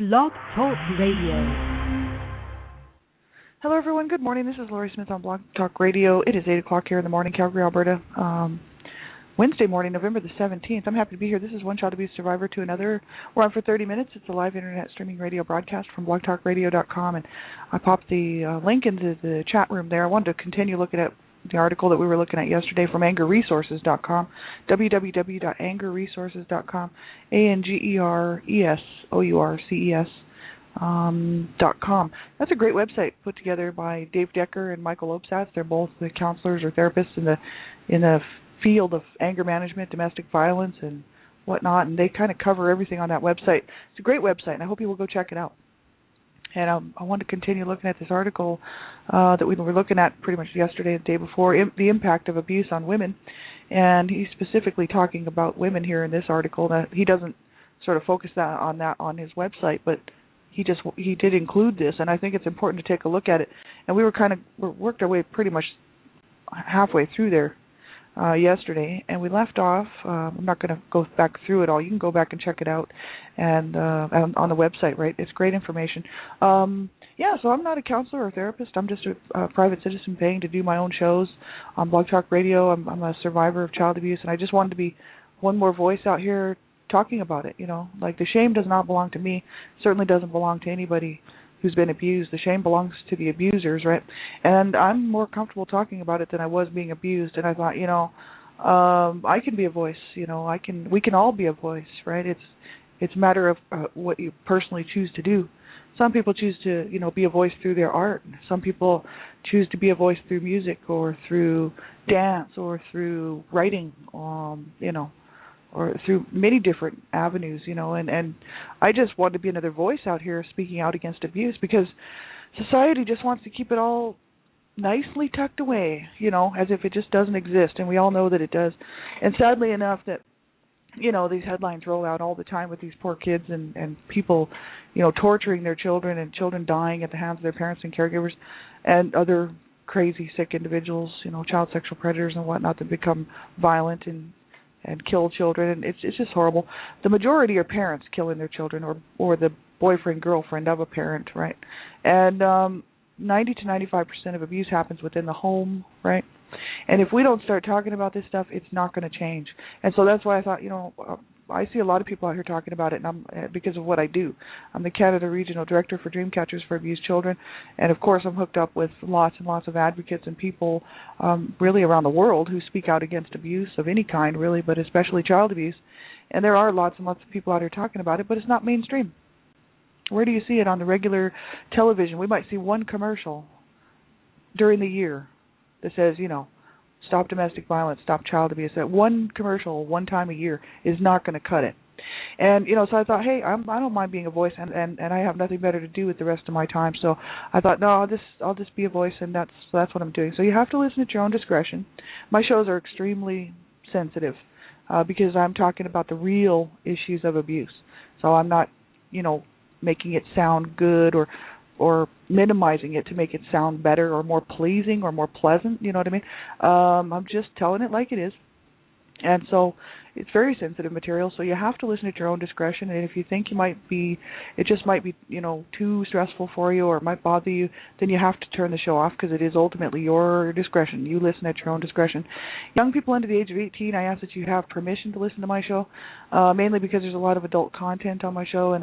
Blog Talk Radio. Hello, everyone. Good morning. This is Lori Smith on Blog Talk Radio. It is 8 o'clock here in the morning, Calgary, Alberta. Wednesday morning, November the 17th. I'm happy to be here. This is One Child Abuse Survivor to Another. We're on for 30 minutes. It's a live internet streaming radio broadcast from blogtalkradio.com, and I popped the link into the chat room there. I wanted to continue looking at the article that we were looking at yesterday from angerresources.com, www.angerresources.com, ANGERRESOURCES.com. That's a great website put together by Dave Decker and Michael Obsatz. They're both the counselors or therapists in the field of anger management, domestic violence, and whatnot, and they kind of cover everything on that website. It's a great website, and I hope you will go check it out. And I want to continue looking at this article that we were looking at pretty much yesterday and the day before, the impact of abuse on women. And he's specifically talking about women here in this article. That he doesn't sort of focus on that on his website, but he did include this, and I think it's important to take a look at it. And we worked our way pretty much halfway through there yesterday, and we left off. I'm not going to go back through it all. You can go back and check it out, and on the website, right? It's great information. So I'm not a counselor or therapist. I'm just a private citizen paying to do my own shows on Blog Talk Radio. I'm a survivor of child abuse, and I just wanted to be one more voice out here talking about it. You know, like the shame does not belong to me. Certainly doesn't belong to anybody who's been abused. The shame belongs to the abusers, right? And I'm more comfortable talking about it than I was being abused. And I thought, I can be a voice. We can all be a voice, right? It's a matter of what you personally choose to do. Some people choose to, be a voice through their art. Some people choose to be a voice through music or through dance or through writing, or through many different avenues, and I just want to be another voice out here speaking out against abuse, because society just wants to keep it all nicely tucked away, as if it just doesn't exist, and we all know that it does. And sadly enough that, these headlines roll out all the time with these poor kids and people, torturing their children and children dying at the hands of their parents and caregivers and other crazy, sick individuals, child sexual predators and whatnot that become violent and kill children, and it's just horrible. The majority are parents killing their children, or the boyfriend, girlfriend of a parent, right? And 90 to 95% of abuse happens within the home, right? And if we don't start talking about this stuff, it's not going to change. And so that's why I thought, I see a lot of people out here talking about it, and because of what I do. I'm the Canada Regional Director for Dreamcatchers for Abused Children, and of course I'm hooked up with lots and lots of advocates and people really around the world who speak out against abuse of any kind, really, but especially child abuse. And there are lots and lots of people out here talking about it, but it's not mainstream. Where do you see it on the regular television? We might see one commercial during the year that says, stop domestic violence, stop child abuse. That one commercial, one time a year, is not going to cut it. And, so I thought, hey, I don't mind being a voice, and I have nothing better to do with the rest of my time. So I thought, no, I'll just be a voice, and that's what I'm doing. So you have to listen at your own discretion. My shows are extremely sensitive because I'm talking about the real issues of abuse. So I'm not, making it sound good or minimizing it to make it sound better or more pleasing or more pleasant, you know what I mean? I'm just telling it like it is. And so it's very sensitive material, so you have to listen at your own discretion. And if you think it just might be, too stressful for you or it might bother you, then you have to turn the show off, because it is ultimately your discretion. You listen at your own discretion. Young people under the age of 18, I ask that you have permission to listen to my show, mainly because there's a lot of adult content on my show, and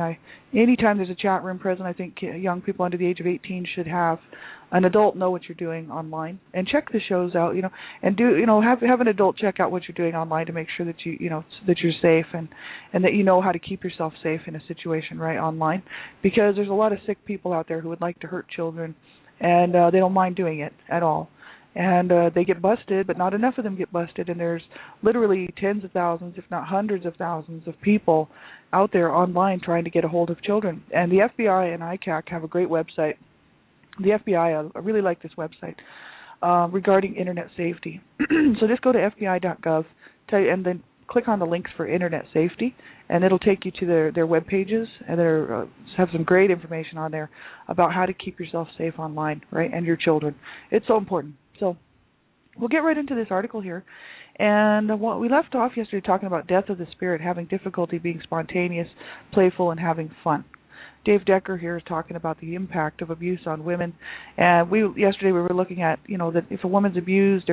anytime there's a chat room present, I think young people under the age of 18 should have an adult know what you're doing online, and check the shows out, and do, have an adult check out what you're doing online to make sure that that you're safe and that you know how to keep yourself safe in a situation right online, because there's a lot of sick people out there who would like to hurt children, and they don't mind doing it at all. And they get busted, but not enough of them get busted, and there's literally tens of thousands, if not hundreds of thousands of people out there online trying to get a hold of children. And the FBI and ICAC have a great website. The FBI, I really like this website, regarding internet safety. So just go to FBI.gov and then click on the links for internet safety, and it'll take you to their web pages, and they have some great information on there about how to keep yourself safe online, right, and your children. It's so important. So we'll get right into this article here. And we left off yesterday talking about death of the spirit, having difficulty being spontaneous, playful, and having fun. Dave Decker here is talking about the impact of abuse on women, and yesterday we were looking at, that if a woman's abused,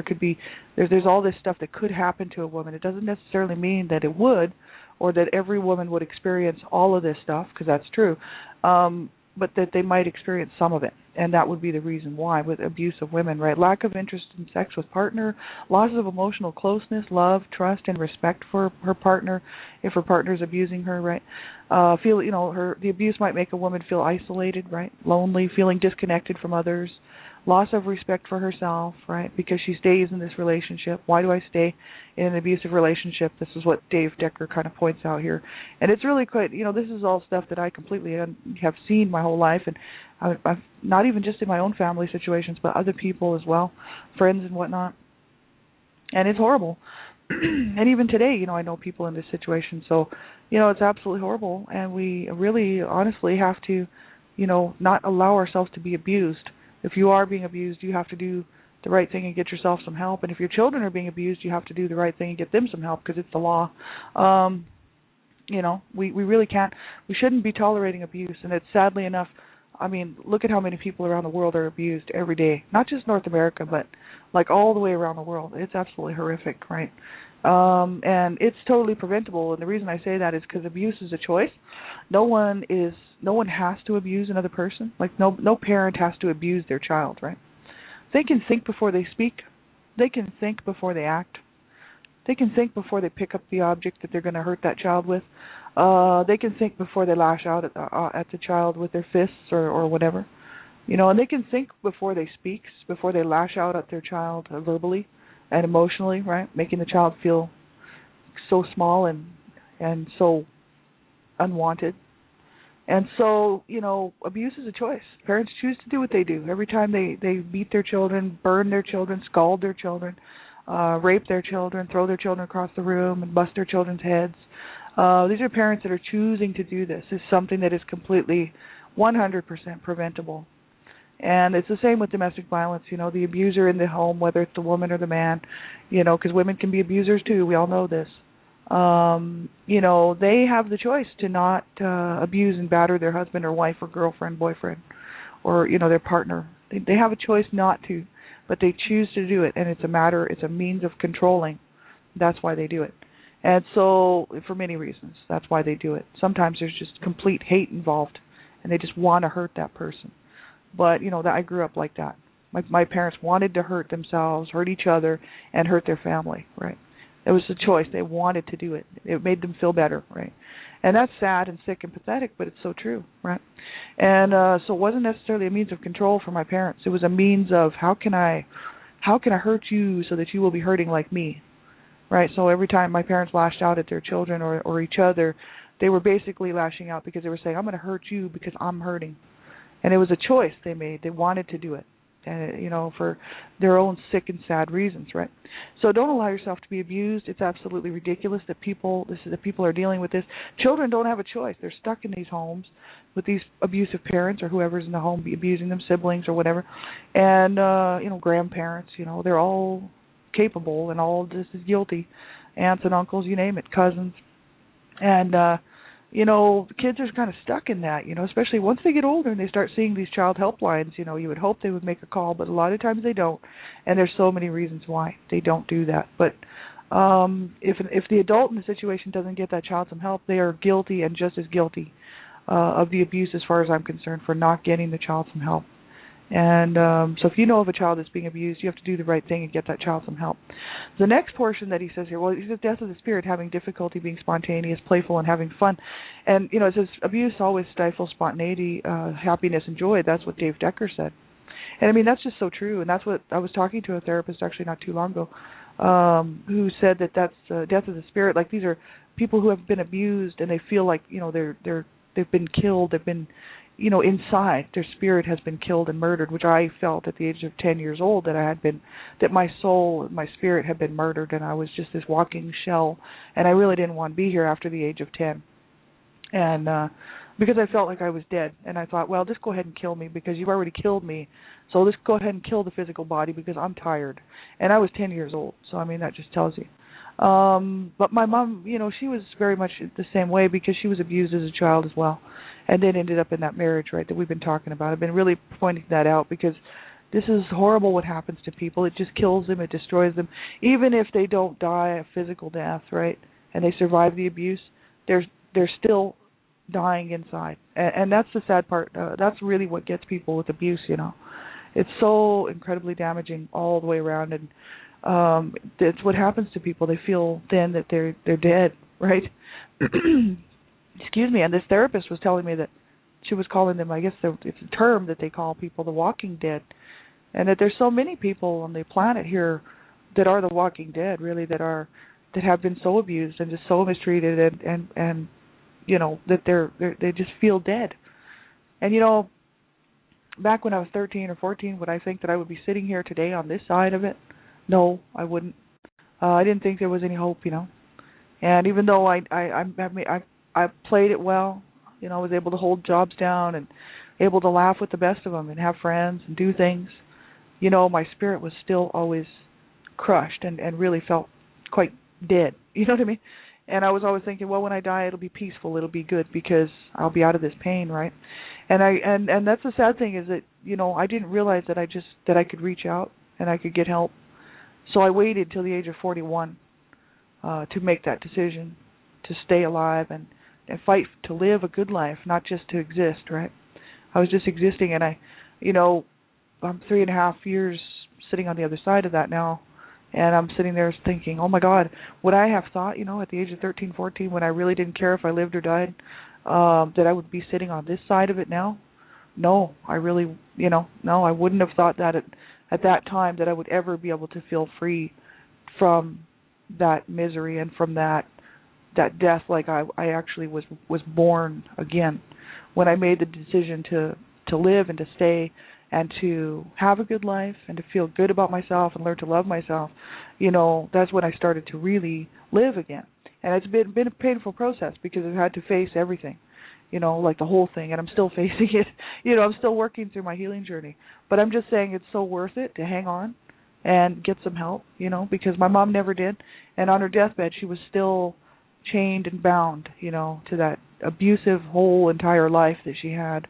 there's all this stuff that could happen to a woman. It doesn't necessarily mean that it would, or that every woman would experience all of this stuff, because that's true, but that they might experience some of it, and that would be the reason why with abuse of women, right? Lack of interest in sex with partner, loss of emotional closeness, love, trust, and respect for her partner if her partner is abusing her, right? The abuse might make a woman feel isolated, right? Lonely, feeling disconnected from others, loss of respect for herself, right? Because she stays in this relationship. Why do I stay in an abusive relationship? This is what Dave Decker kind of points out here. And it's really quite, this is all stuff that I completely have seen my whole life. And I've not even just in my own family situations, but other people as well, friends and whatnot. And it's horrible. And even today, I know people in this situation. So, it's absolutely horrible. And we really, honestly have to, not allow ourselves to be abused. If you are being abused, you have to do the right thing and get yourself some help. And if your children are being abused, you have to do the right thing and get them some help, because it's the law. We really can't, we shouldn't be tolerating abuse. And it's sadly enough, look at how many people around the world are abused every day. Not just North America, but like all the way around the world. It's absolutely horrific, right? And it's totally preventable. And the reason I say that is because abuse is a choice. No one has to abuse another person. Like no parent has to abuse their child, right? They can think before they speak. They can think before they act. They can think before they pick up the object that they're going to hurt that child with. They can think before they lash out at the child with their fists or whatever. And they can think before they speak, before they lash out at their child verbally and emotionally, right? Making the child feel so small and so unwanted. And so, abuse is a choice. Parents choose to do what they do. Every time they beat their children, burn their children, scald their children, rape their children, throw their children across the room, and bust their children's heads. These are parents that are choosing to do this. It's something that is completely 100% preventable. And it's the same with domestic violence, the abuser in the home, whether it's the woman or the man, because women can be abusers too. We all know this. They have the choice to not abuse and batter their husband or wife or girlfriend, boyfriend, or, their partner. They have a choice not to, but they choose to do it, and it's a means of controlling. That's why they do it. And so, for many reasons, that's why they do it. Sometimes there's just complete hate involved, and they just want to hurt that person. But, I grew up like that. My parents wanted to hurt themselves, hurt each other, and hurt their family, right? It was a choice. They wanted to do it. It made them feel better, right? And that's sad and sick and pathetic, but it's so true, right? And so it wasn't necessarily a means of control for my parents. It was a means of how can I hurt you so that you will be hurting like me, right? So every time my parents lashed out at their children or each other, they were basically lashing out because they were saying, I'm going to hurt you because I'm hurting. And it was a choice they made. They wanted to do it. And, for their own sick and sad reasons, right? So don't allow yourself to be abused. It's absolutely ridiculous that people are dealing with this. Children don't have a choice. They're stuck in these homes with these abusive parents or whoever's in the home abusing them, siblings or whatever. And, grandparents, they're all capable and all just as guilty. Aunts and uncles, you name it, cousins. And, the kids are kind of stuck in that, especially once they get older and they start seeing these child helplines, you would hope they would make a call, but a lot of times they don't. And there's so many reasons why they don't do that. But if the adult in the situation doesn't get that child some help, they are guilty and just as guilty of the abuse as far as I'm concerned for not getting the child some help. And so if you know of a child that's being abused, you have to do the right thing and get that child some help. The next portion that he says here, he says death of the spirit, having difficulty being spontaneous, playful, and having fun. And, it says abuse always stifles spontaneity, happiness, and joy. That's what Dave Decker said. And, that's just so true. And that's what I was talking to a therapist actually not too long ago who said that's death of the spirit. Like these are people who have been abused and they feel like, they've been killed, they've been inside, their spirit has been killed and murdered, which I felt at the age of 10 years old that my soul, my spirit had been murdered, and I was just this walking shell, and I really didn't want to be here after the age of 10. And because I felt like I was dead, and I thought, well, just go ahead and kill me because you've already killed me, so let's go ahead and kill the physical body because I'm tired. And I was 10 years old, so that just tells you. But my mom, she was very much the same way because she was abused as a child as well. and then ended up in that marriage, right, that we've been talking about. I've been really pointing that out because this is horrible what happens to people. It just kills them. It destroys them. Even if they don't die a physical death, right, and they survive the abuse, they're still dying inside. And that's the sad part. That's really what gets people with abuse, It's so incredibly damaging all the way around, and it's what happens to people. They feel then that they're dead, right? Excuse me. And this therapist was telling me that she was calling them, I guess it's a term that they call people the walking dead, and that there's so many people on the planet here that are the walking dead, really, that have been so abused and just so mistreated, and that they just feel dead. And back when I was 13 or 14, would I think that I would be sitting here today on this side of it? No, I wouldn't. I didn't think there was any hope, And even though I played it well, I was able to hold jobs down and able to laugh with the best of them and have friends and do things, my spirit was still always crushed and really felt quite dead. You know what I mean? And I was always thinking, well, when I die, it'll be peaceful, it'll be good because I'll be out of this pain, right? And that's the sad thing is that I didn't realize that I could reach out and I could get help. So I waited till the age of 41 to make that decision to stay alive and fight to live a good life, not just to exist, right? I was just existing, and I'm 3.5 years sitting on the other side of that now. And I'm sitting there thinking, oh, my God, would I have thought, at the age of 13, 14, when I really didn't care if I lived or died, that I would be sitting on this side of it now? No, I really, no, I wouldn't have thought that at that time that I would ever be able to feel free from that misery and from that death, like I actually was born again. When I made the decision to live and to stay and to have a good life and to feel good about myself and learn to love myself, that's when I started to really live again. And it's been a painful process because I've had to face everything, like the whole thing, and I'm still facing it. I'm still working through my healing journey. But I'm just saying it's so worth it to hang on and get some help, because my mom never did. And on her deathbed, she was still chained and bound, to that abusive whole entire life that she had.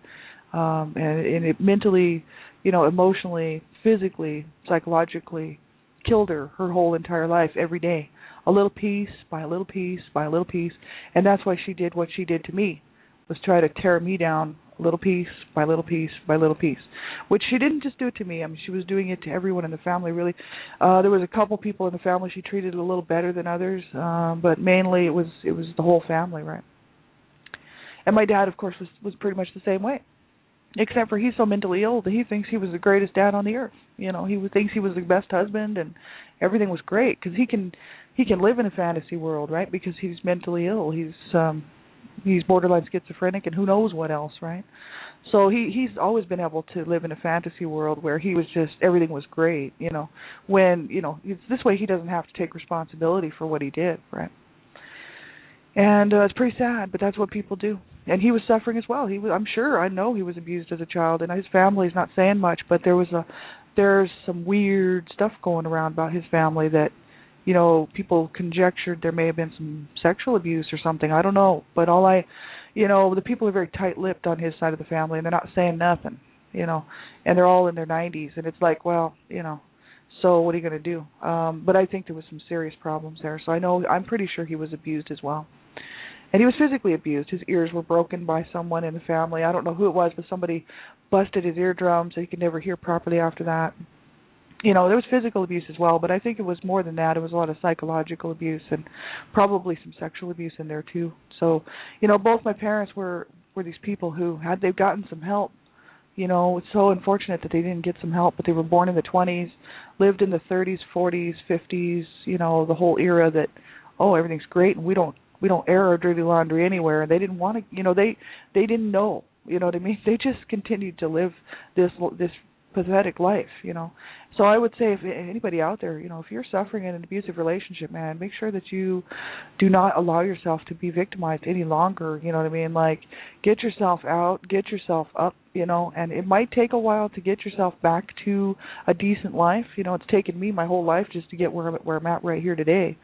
And it mentally, emotionally, physically, psychologically killed her whole entire life every day, a little piece by a little piece by a little piece. And that's why she did what she did to me, was try to tear me down little piece by little piece by little piece, which she didn't just do it to me. I mean, she was doing it to everyone in the family, really. There was a couple people in the family she treated a little better than others, but mainly it was the whole family, right? And my dad, of course, was pretty much the same way. Except for he's so mentally ill that he thinks he was the greatest dad on the earth. He thinks he was the best husband and everything was great because he can live in a fantasy world, right? Because he's mentally ill. He's borderline schizophrenic and who knows what else, right? So he's always been able to live in a fantasy world where he was just everything was great, when it's this way he doesn't have to take responsibility for what he did, right? And it's pretty sad, but that's what people do. And he was suffering as well. I know he was abused as a child, and his family's not saying much, but there's some weird stuff going around about his family that, people conjectured there may have been some sexual abuse or something. I don't know, but the people are very tight-lipped on his side of the family, and they're not saying nothing, and they're all in their 90s, and it's like, well, so what are you going to do? But I think there was some serious problems there, so I'm pretty sure he was abused as well. And he was physically abused. His ears were broken by someone in the family. I don't know who it was, but somebody busted his eardrum so he could never hear properly after that. There was physical abuse as well, but I think it was more than that. It was a lot of psychological abuse and probably some sexual abuse in there too. So, both my parents were these people who, had they gotten some help, it's so unfortunate that they didn't get some help, but they were born in the 20s, lived in the 30s, 40s, 50s, the whole era that, everything's great and we don't air our dirty laundry anywhere. And they didn't want to, they didn't know, you know what I mean? They just continued to live this pathetic life, So I would say if anybody out there, if you're suffering in an abusive relationship, man, make sure that you do not allow yourself to be victimized any longer, you know what I mean? Like, get yourself out, get yourself up, and it might take a while to get yourself back to a decent life. It's taken me my whole life just to get where I'm at right here today.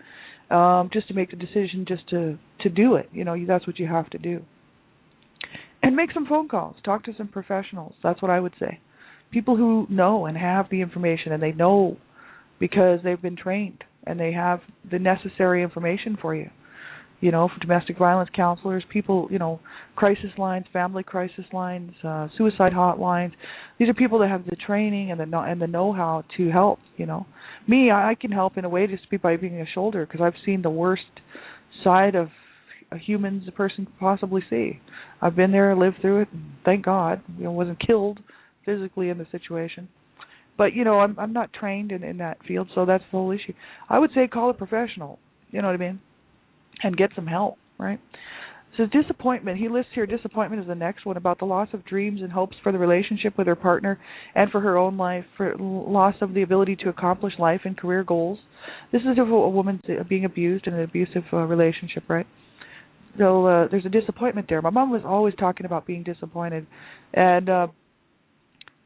Just to make the decision just to do it. That's what you have to do. and make some phone calls. Talk to some professionals. That's what I would say. People who know and have the information, and they know because they've been trained and they have the necessary information for you. You know, for domestic violence counselors, people, you know, crisis lines, family crisis lines, suicide hotlines. These are people that have the training and the know-how to help. You know, me, I can help in a way just by being a shoulder, because I've seen the worst side of a person could possibly see. I've been there, lived through it, and thank God, you know, wasn't killed physically in the situation. But you know, I'm not trained in that field, so that's the whole issue. I would say call a professional. You know what I mean? And get some help, right? So disappointment, he lists here, disappointment is the next one, about the loss of dreams and hopes for the relationship with her partner and for her own life, for loss of the ability to accomplish life and career goals. This is a woman being abused in an abusive relationship, right? So there's a disappointment there. My mom was always talking about being disappointed, and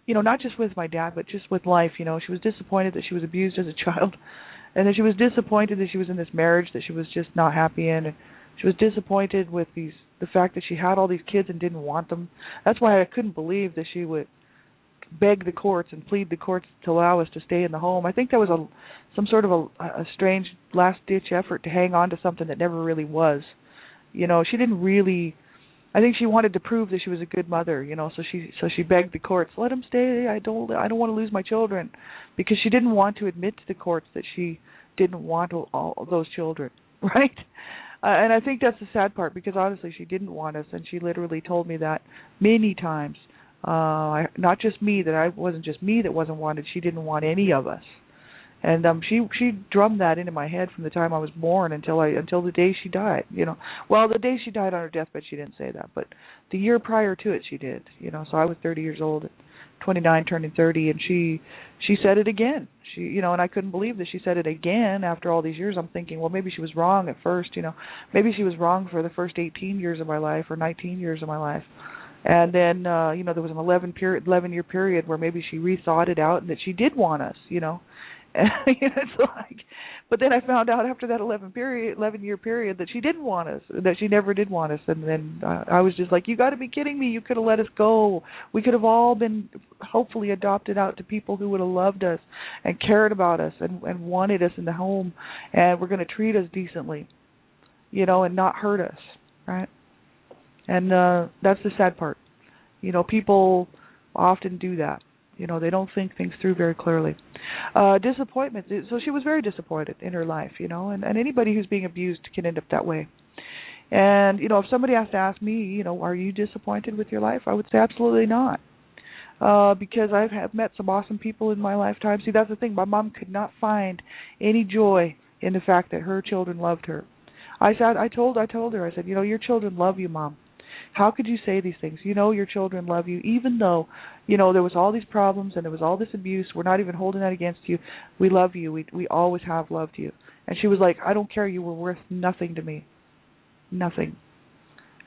you know, not just with my dad, but just with life. You know, she was disappointed that she was abused as a child. And then she was disappointed that she was in this marriage that she was just not happy in. And she was disappointed with the fact that she had all these kids and didn't want them. That's why I couldn't believe that she would beg the courts and plead the courts to allow us to stay in the home. I think that was some sort of a strange last-ditch effort to hang on to something that never really was. You know, she didn't really. I think she wanted to prove that she was a good mother, you know, so she begged the courts, let him stay. I don't want to lose my children, because she didn't want to admit to the courts that she didn't want all those children, right? And I think that's the sad part, because honestly, she didn't want us, and she literally told me that many times. Not just me, that I wasn't just me that wasn't wanted. She didn't want any of us. And she drummed that into my head from the time I was born until the day she died. You know, well, the day she died on her deathbed, she didn't say that, but the year prior to it, she did. You know, so I was 30 years old, 29, turning 30, and she said it again. She, you know, and I couldn't believe that she said it again after all these years. I'm thinking, well, maybe she was wrong at first. You know, maybe she was wrong for the first 18 years of my life or 19 years of my life. And then, you know, there was an 11-year period where maybe she rethought it out and that she did want us. You know. It's like, but then I found out after that 11-year period that she didn't want us, that she never did want us, and then I was just like, you got to be kidding me! You could have let us go. We could have all been hopefully adopted out to people who would have loved us and cared about us and wanted us in the home, and were going to treat us decently, you know, and not hurt us, right? And that's the sad part. You know, people often do that. You know, they don't think things through very clearly. Disappointment. So she was very disappointed in her life, you know, and anybody who's being abused can end up that way. And, you know, if somebody has to ask me, you know, are you disappointed with your life? I would say absolutely not. Because I've met some awesome people in my lifetime. See, that's the thing. My mom could not find any joy in the fact that her children loved her. I told her, I said, you know, your children love you, Mom. How could you say these things? You know your children love you, even though, you know, there was all these problems and there was all this abuse. We're not even holding that against you. We love you. We always have loved you. And she was like, I don't care. You were worth nothing to me. Nothing.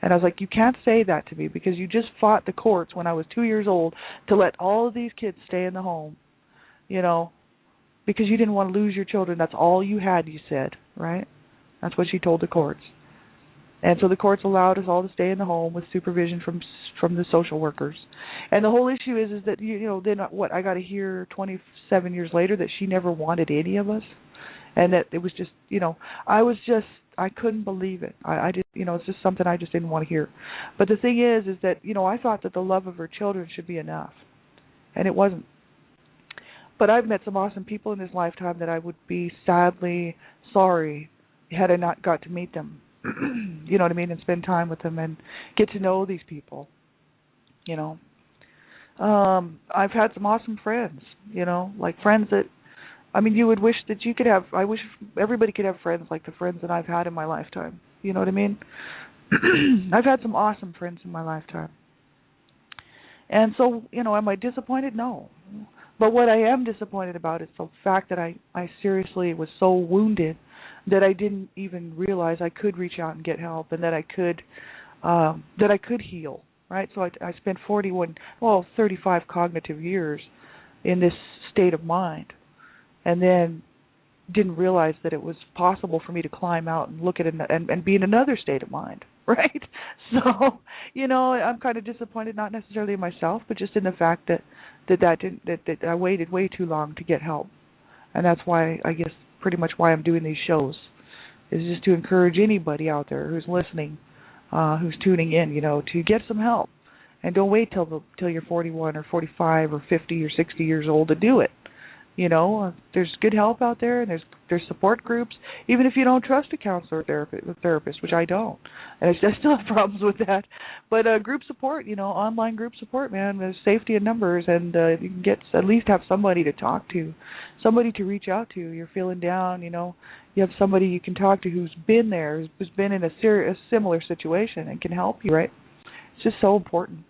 And I was like, you can't say that to me, because you just fought the courts when I was 2 years old to let all of these kids stay in the home, you know, because you didn't want to lose your children. That's all you had, you said, right? That's what she told the courts. And so the courts allowed us all to stay in the home with supervision from the social workers. And the whole issue is that, you know, then what, I got to hear 27 years later that she never wanted any of us, and that it was just, you know, I couldn't believe it. I just, you know, it's just something I just didn't want to hear. But the thing is that, you know, I thought that the love of her children should be enough, and it wasn't. But I've met some awesome people in this lifetime that I would be sadly sorry had I not got to meet them. You know what I mean, and spend time with them and get to know these people, you know. I've had some awesome friends, you know, like friends that, I mean, you would wish that you could have, I wish everybody could have friends like the friends that I've had in my lifetime, you know what I mean? I've had some awesome friends in my lifetime. And so, you know, am I disappointed? No. But what I am disappointed about is the fact that I seriously was so wounded that I didn't even realize I could reach out and get help, and that I could heal, right? So I spent 35 cognitive years in this state of mind, and then didn't realize that it was possible for me to climb out and look at it and be in another state of mind, right? So, I'm kind of disappointed, not necessarily in myself, but just in the fact that I waited way too long to get help. And that's why, I guess, pretty much why I'm doing these shows, is just to encourage anybody out there who's listening, who's tuning in, to get some help. And don't wait till you're 41 or 45 or 50 or 60 years old to do it. There's good help out there, and there's support groups. Even if you don't trust a counselor or therapist, which I don't, and I still have problems with that. But group support, online group support, man, there's safety in numbers, and you can at least have somebody to talk to, somebody to reach out to. You're feeling down, you have somebody you can talk to who's been there, who's been in a similar situation, and can help you, right? It's just so important.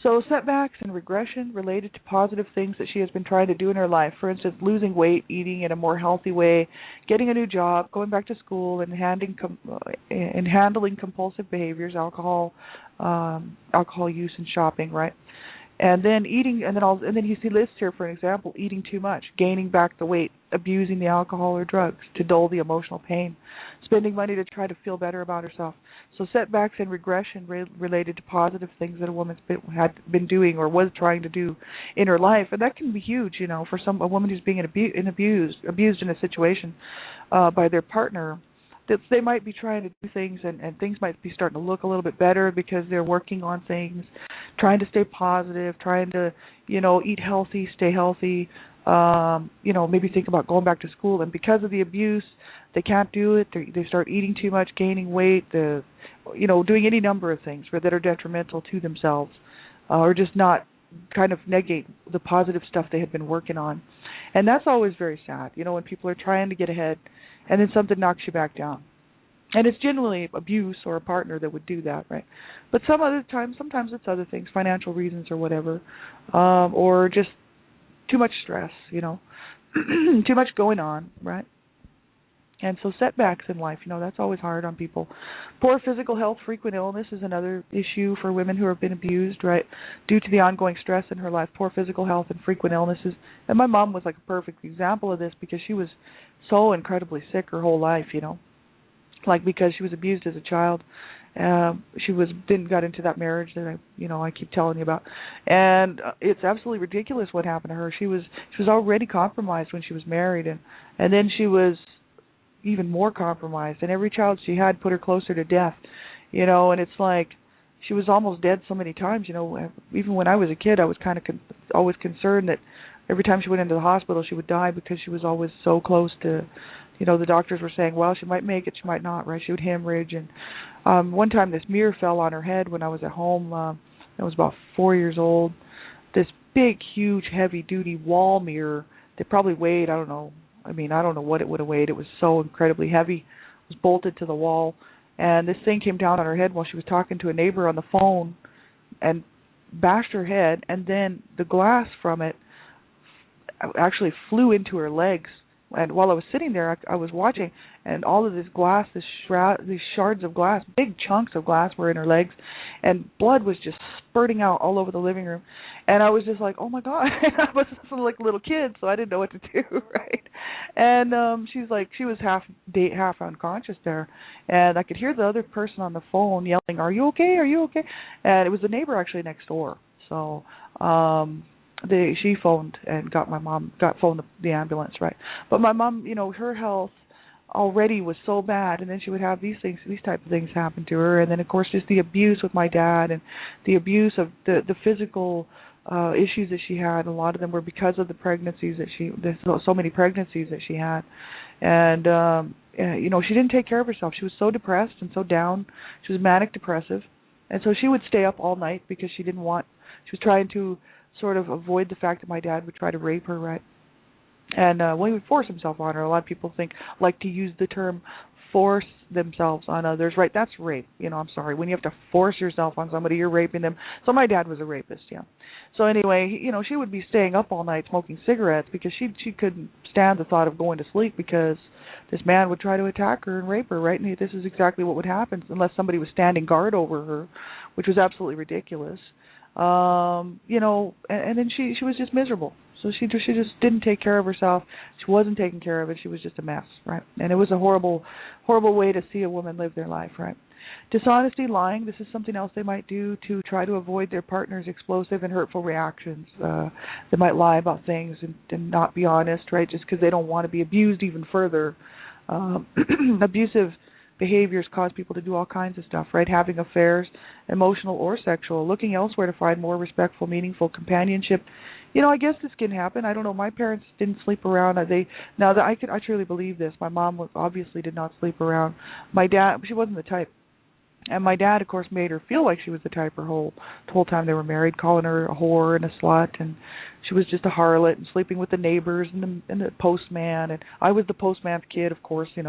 So setbacks and regression related to positive things that she has been trying to do in her life. For instance, losing weight, eating in a more healthy way, getting a new job, going back to school, and handling compulsive behaviors, alcohol use and shopping, right? And then eating, and then he lists here, for example, eating too much, gaining back the weight, abusing the alcohol or drugs to dull the emotional pain, spending money to try to feel better about herself. So setbacks and regression related to positive things that a woman's had been doing or was trying to do in her life, and that can be huge, for a woman who's being abused in a situation by their partner. That they might be trying to do things, and things might be starting to look a little bit better because they're working on things, trying to stay positive, trying to, eat healthy, stay healthy, maybe think about going back to school. And because of the abuse, they can't do it. They start eating too much, gaining weight, doing any number of things that are detrimental to themselves, or just not kind of negate the positive stuff they had been working on. And that's always very sad, when people are trying to get ahead and then something knocks you back down. And it's generally abuse or a partner that would do that, right? But sometimes it's other things, financial reasons or whatever, or just too much stress, too much going on, right? And so setbacks in life, that's always hard on people. Poor physical health, frequent illness is another issue for women who have been abused, right? Due to the ongoing stress in her life, poor physical health and frequent illnesses. And my mom was like a perfect example of this because she was so incredibly sick her whole life, because she was abused as a child. She got into that marriage that I keep telling you about, and it's absolutely ridiculous what happened to her. She was already compromised when she was married, and then she was even more compromised, and every child she had put her closer to death, and it's like she was almost dead so many times. Even when I was a kid, I was kind of always concerned that every time she went into the hospital she would die because she was always so close to, the doctors were saying, well, she might make it, she might not, right? She would hemorrhage. And one time this mirror fell on her head when I was at home. I was about 4 years old. This big, huge, heavy-duty wall mirror that probably weighed, I don't know what it would have weighed. It was so incredibly heavy. It was bolted to the wall. And this thing came down on her head while she was talking to a neighbor on the phone and bashed her head. And then the glass from it actually flew into her legs. And while I was sitting there, I was watching, and all of this glass, these shards of glass, big chunks of glass were in her legs, and blood was just spurting out all over the living room. And I was just like, oh my God. I was just like a little kid, so I didn't know what to do, right? And she was half unconscious there, and I could hear the other person on the phone yelling, "Are you okay? Are you okay?" And it was the neighbor actually next door. So she phoned and phoned the ambulance, right? But my mom, her health already was so bad, and then she would have these type of things happen to her, and then of course just the abuse with my dad and the abuse of the physical issues that she had. A lot of them were because of the pregnancies so many pregnancies that she had, and she didn't take care of herself. She was so depressed and so down. She was manic depressive, and so she would stay up all night because she was trying to sort of avoid the fact that my dad would try to rape her, right? And when he would force himself on her, a lot of people like to use the term force themselves on others, right? That's rape. I'm sorry. When you have to force yourself on somebody, you're raping them. So my dad was a rapist, yeah. So anyway, she would be staying up all night smoking cigarettes because she couldn't stand the thought of going to sleep because this man would try to attack her and rape her, right? And this is exactly what would happen unless somebody was standing guard over her, which was absolutely ridiculous. And then she was just miserable. So she just didn't take care of herself. She wasn't taking care of it. She was just a mess, right? And it was a horrible, horrible way to see a woman live their life, right? Dishonesty, lying, this is something else they might do to try to avoid their partner's explosive and hurtful reactions. They might lie about things and not be honest, right, just because they don't want to be abused even further. Abusive behaviors cause people to do all kinds of stuff, right? Having affairs, emotional or sexual, looking elsewhere to find more respectful, meaningful companionship. I guess this can happen. I don't know. My parents didn't sleep around. I truly believe this. My mom obviously did not sleep around. My dad, she wasn't the type. And my dad, of course, made her feel like she was the type the whole time they were married, calling her a whore and a slut, and she was just a harlot and sleeping with the neighbors and the postman. And I was the postman's kid, of course, and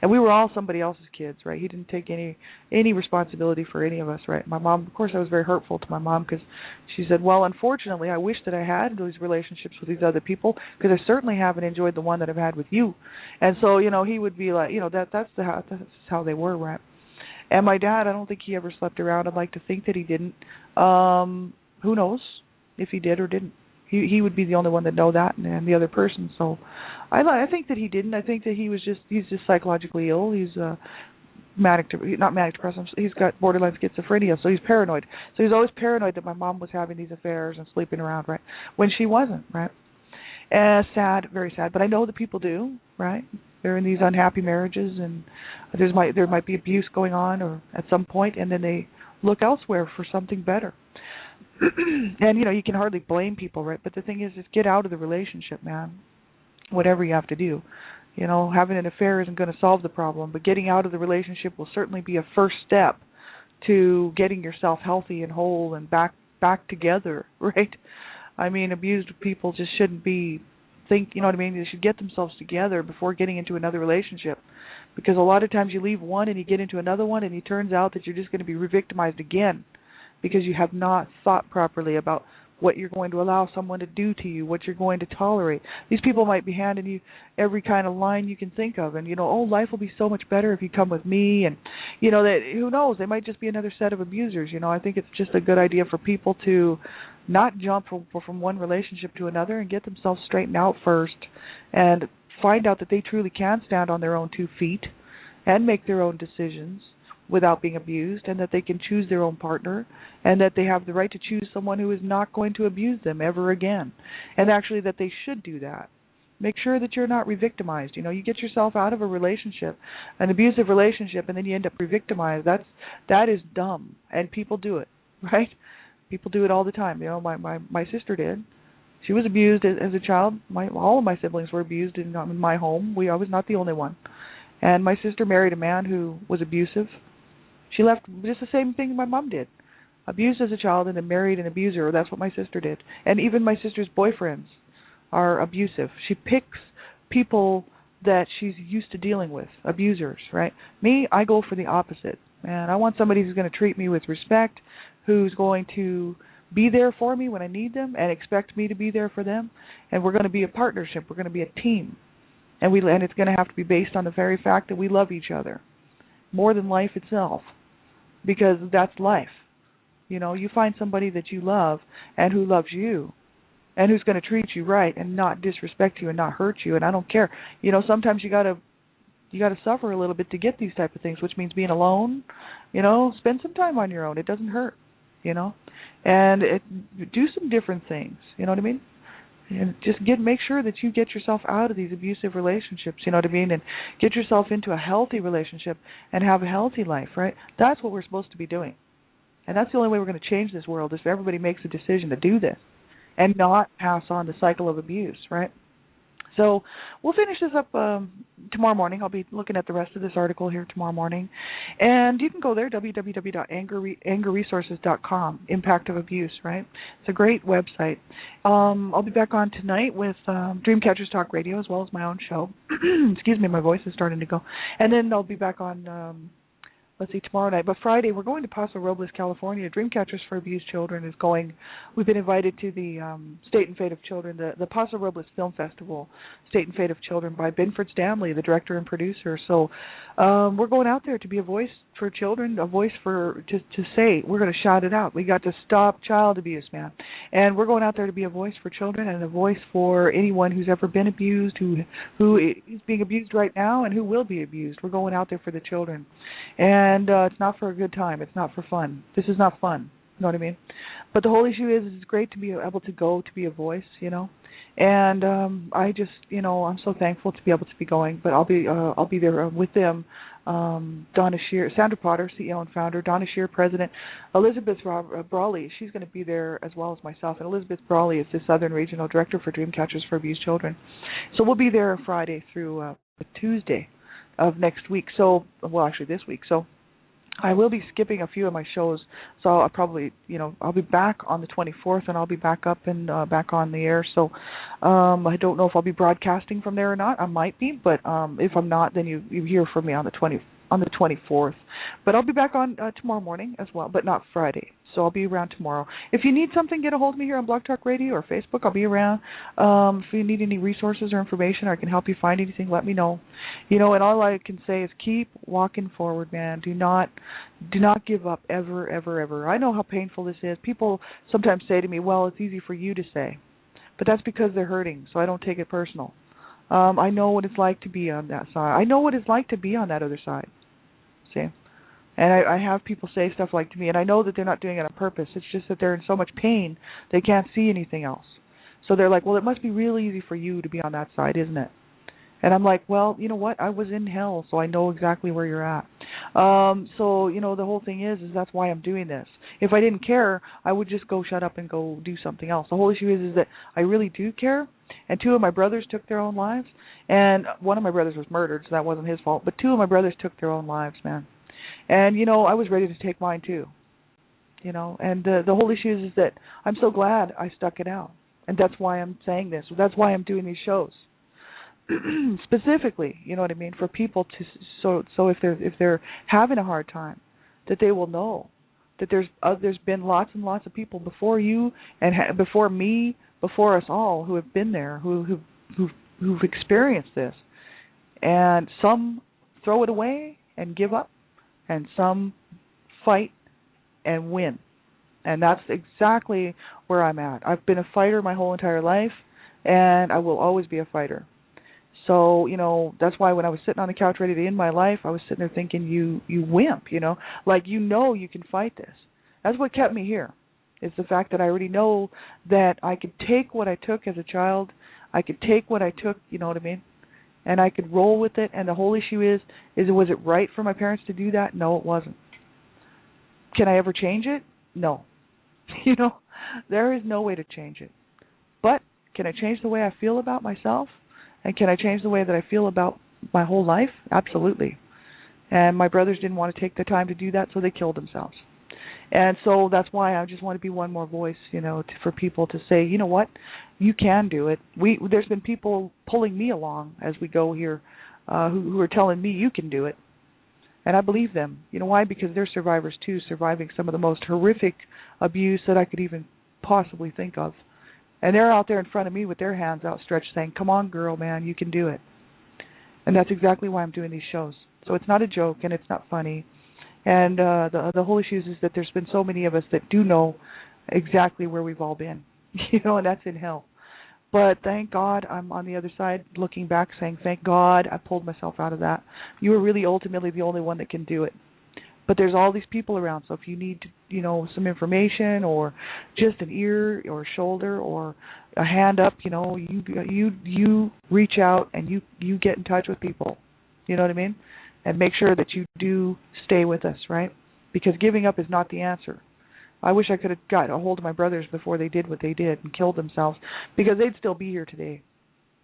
we were all somebody else's kids, right? He didn't take any responsibility for any of us, right? My mom, of course, I was very hurtful to my mom because she said, well, unfortunately, I wish that I had those relationships with these other people because I certainly haven't enjoyed the one that I've had with you. And so, he would be like, that's how they were, right? And my dad, I don't think he ever slept around. I'd like to think that he didn't. Who knows if he did or didn't. He would be the only one that know that, and the other person. So I think that he didn't. I think that he's just psychologically ill. He's not manic depressive. He's got borderline schizophrenia, so he's paranoid. So he's always paranoid that my mom was having these affairs and sleeping around, right? When she wasn't, right? Sad, very sad. But I know that people do, right? They're in these unhappy marriages, and there might be abuse going on, or at some point, and then they look elsewhere for something better. And you can hardly blame people, right? But the thing is get out of the relationship, man. Whatever you have to do, having an affair isn't going to solve the problem, but getting out of the relationship will certainly be a first step to getting yourself healthy and whole and back together, right? I mean, abused people just shouldn't be. They should get themselves together before getting into another relationship, because a lot of times you leave one and you get into another one and it turns out that you're just going to be re-victimized again because you have not thought properly about what you're going to allow someone to do to you, what you're going to tolerate. These people might be handing you every kind of line you can think of, and life will be so much better if you come with me, and that who knows, they might just be another set of abusers. I think it's just a good idea for people to not jump from one relationship to another and get themselves straightened out first and find out that they truly can stand on their own 2 feet and make their own decisions without being abused, and that they can choose their own partner, and that they have the right to choose someone who is not going to abuse them ever again, and actually that they should do that. Make sure that you're not re-victimized. You get yourself out of a relationship, an abusive relationship, and then you end up re-victimized. That is dumb, and people do it, right? People do it all the time. My sister did. She was abused as a child. All of my siblings were abused in my home. I was not the only one. And my sister married a man who was abusive. She left just the same thing my mom did. Abused as a child and then married an abuser. That's what my sister did. And even my sister's boyfriends are abusive. She picks people that she's used to dealing with, abusers, right? Me, I go for the opposite. And I want somebody who's going to treat me with respect, who's going to be there for me when I need them and expect me to be there for them. And we're going to be a partnership. We're going to be a team. And it's going to have to be based on the very fact that we love each other more than life itself, because that's life. You find somebody that you love and who loves you and who's going to treat you right and not disrespect you and not hurt you. And I don't care. Sometimes you got to suffer a little bit to get these type of things, which means being alone. Spend some time on your own. It doesn't hurt. And do some different things. You know what I mean? And just make sure that you get yourself out of these abusive relationships, and get yourself into a healthy relationship and have a healthy life, right? That's what we're supposed to be doing. And that's the only way we're going to change this world, is if everybody makes a decision to do this and not pass on the cycle of abuse, right? So we'll finish this up tomorrow morning. I'll be looking at the rest of this article here tomorrow morning. And you can go there, www.angerresources.com, Impact of Abuse, right? It's a great website. I'll be back on tonight with Dreamcatchers Talk Radio, as well as my own show. Excuse me, my voice is starting to go. And then I'll be back on... tomorrow night. But Friday, we're going to Paso Robles, California. Dreamcatchers for Abused Children is going. We've been invited to the State and Fate of Children, the Paso Robles Film Festival, State and Fate of Children, by Binford Stanley, the director and producer. So we're going out there to be a voice for children, a voice for to say we're going to shout it out. We got to stop child abuse, man, and we're going out there to be a voice for children and a voice for anyone who's ever been abused, who is being abused right now, and who will be abused. We're going out there for the children, and it's not for a good time. It's not for fun. This is not fun. You know what I mean? But the whole issue is it's great to be able to go to be a voice, you know. And I just, you know, I'm so thankful to be able to be going. But I'll be there with them. Donna Shear, Sandra Potter, CEO and founder, Donna Shear, president, Elizabeth Brawley, she's going to be there as well as myself. And Elizabeth Brawley is the Southern Regional Director for Dreamcatchers for Abused Children. So we'll be there Friday through Tuesday of next week. So, well, actually this week. So I will be skipping a few of my shows, so I'll probably, you know, I'll be back on the 24th, and I'll be back up and back on the air. So I don't know if I'll be broadcasting from there or not. I might be, but if I'm not, then you hear from me on the 24th. But I'll be back on tomorrow morning as well, but not Friday. So I'll be around tomorrow. If you need something, get a hold of me here on Blog Talk Radio or Facebook. I'll be around. If you need any resources or information, or I can help you find anything, let me know. You know, and all I can say is keep walking forward, man. Do not give up ever, ever, ever. I know how painful this is. People sometimes say to me, well, it's easy for you to say. But that's because they're hurting, so I don't take it personal. I know what it's like to be on that side. I know what it's like to be on that other side. See? And I have people say stuff like to me, and I know that they're not doing it on purpose. It's just that they're in so much pain, they can't see anything else. So they're like, well, it must be really easy for you to be on that side, isn't it? And I'm like, well, you know what? I was in hell, so I know exactly where you're at. So, you know, the whole thing is that's why I'm doing this. If I didn't care, I would just go shut up and go do something else. The whole issue is that I really do care, and two of my brothers took their own lives, and one of my brothers was murdered, so that wasn't his fault, but two of my brothers took their own lives, man. And, you know, I was ready to take mine too, you know, and the whole issue is that I'm so glad I stuck it out, and that's why I'm saying this. That's why I'm doing these shows. Specifically, you know what I mean, for people to so if they're having a hard time, that they will know that there's been lots and lots of people before you and before me, before us all, who have been there, who've experienced this, and some throw it away and give up, and some fight and win. And that's exactly where I'm at. I've been a fighter my whole entire life, and I will always be a fighter. So, you know, that's why when I was sitting on the couch ready to end my life, I was sitting there thinking, you wimp, you know, like, you know, you can fight this. That's what kept me here, is the fact that I already know that I could take what I took as a child. I could take what I took, you know what I mean, and I could roll with it. And the whole issue is was it right for my parents to do that? No, it wasn't. Can I ever change it? No. You know, there is no way to change it. But can I change the way I feel about myself? And can I change the way that I feel about my whole life? Absolutely. And my brothers didn't want to take the time to do that, so they killed themselves. And so that's why I just want to be one more voice, you know, for people to say, you know what, you can do it. There's been people pulling me along as we go here who are telling me you can do it. And I believe them. You know why? Because they're survivors too, surviving some of the most horrific abuse that I could even possibly think of. And they're out there in front of me with their hands outstretched saying, come on, girl, man, you can do it. And that's exactly why I'm doing these shows. So it's not a joke, and it's not funny. And the whole issue is that there's been so many of us that do know exactly where we've all been, you know, and that's in hell. But thank God I'm on the other side looking back saying, thank God I pulled myself out of that. You were really ultimately the only one that can do it. But there's all these people around, so if you need, you know, some information or just an ear or a shoulder or a hand up, you know, you reach out and you get in touch with people, you know what I mean? And make sure that you do stay with us, right? Because giving up is not the answer. I wish I could have got a hold of my brothers before they did what they did and killed themselves, because they'd still be here today.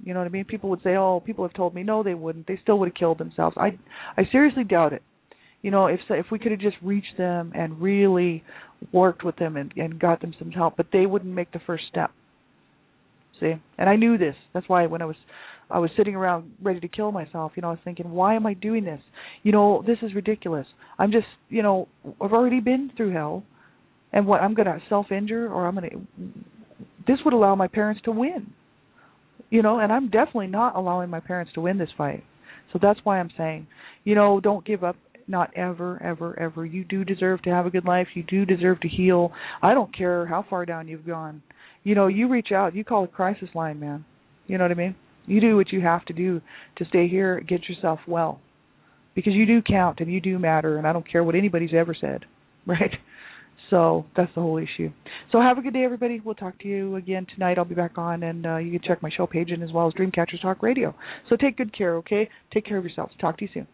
You know what I mean? People would say, oh, people have told me, no, they wouldn't. They still would have killed themselves. I seriously doubt it. You know, if we could have just reached them and really worked with them and got them some help, but they wouldn't make the first step. See? And I knew this. That's why when I was sitting around ready to kill myself, you know, I was thinking, why am I doing this? You know, this is ridiculous. I'm just, you know, I've already been through hell, and what, I'm going to self-injure, or this would allow my parents to win. You know, and I'm definitely not allowing my parents to win this fight. So that's why I'm saying, you know, don't give up. Not ever, ever, ever. You do deserve to have a good life. You do deserve to heal. I don't care how far down you've gone. You know, you reach out. You call a crisis line, man. You know what I mean? You do what you have to do to stay here, get yourself well. Because you do count and you do matter, and I don't care what anybody's ever said, right? So that's the whole issue. So have a good day, everybody. We'll talk to you again tonight. I'll be back on, and you can check my show page in as well as Dreamcatchers Talk Radio. So take good care, okay? Take care of yourselves. Talk to you soon.